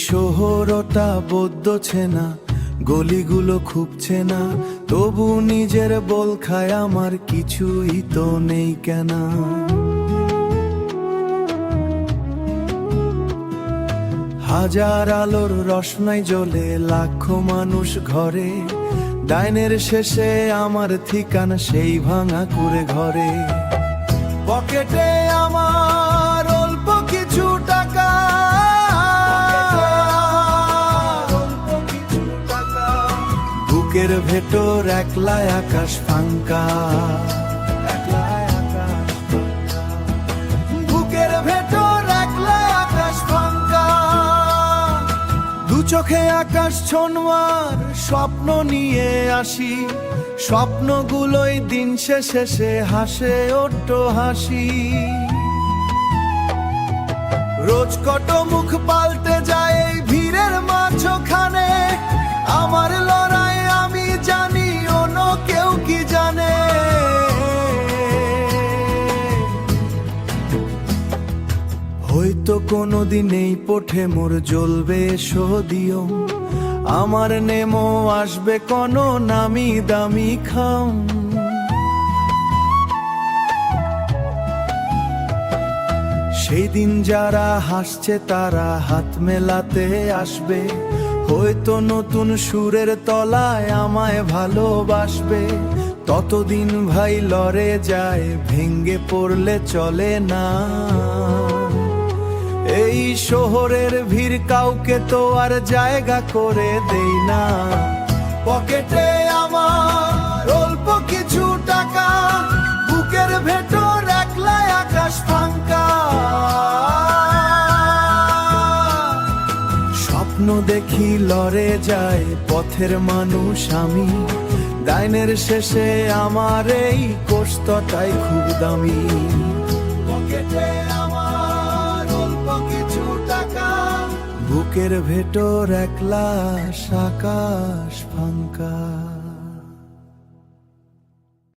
শহরটা বদছে না, গলিগুলো খুবছে না, তবু নিজের বল খায় আমার কিছুই তো নেই কেন। হাজার আলোর রসনাই জ্বলে লাখো মানুষ ঘরে, ডাইনের শেষে আমার ঠিকানা সেই ভাঙা কুড়ে ঘরে। পকেটে আমার অল্প কিছু টাকা, বুকের ভেতর একলা আকাশ ফাঙ্কা, বুকের ভেতর একলা আকাশ ফাঙ্কা। দু চোখে আকাশ ছোঁয়ার স্বপ্ন নিয়ে আসি, স্বপ্নগুলোই দিন শেষে হাসে ওঠো হাসি। রোজ কত মুখ পাল্টে যায় এই ভিড়ের মাঝখানে, আমার লড়াই আমি জানি অন্য কেউ কি জানে। হয়তো কোনোদিন এই পথে মোর জ্বলবে সদিও, আমার নেমো আসবে কোনো নামি দামি খাম। সেই দিন যারা হাসছে তারা হাত মেলাতে আসবে, হয়তো নতুন সুরের তলায় আমায় ভালোবাসবে। ততদিন ভাই লড়ে যায়, ভেঙ্গে পড়লে চলে না। এই শহরের ভিড় কাউকে তো আর জায়গা করে দেই না। পকেটে আমার অল্প কিছু টাকা, বুকের ভেতর একলা আকাশ ফাঙ্কা। স্বপ্ন দেখি লড়ে যায় পথের মানুষ আমি, ডাইনের শেষে আমার এই কষ্টটাই খুব দামি। পকেটে আমার অল্প কিছু টাকা, বুকের ভেতর একলা আকাশ ফাঙ্কা।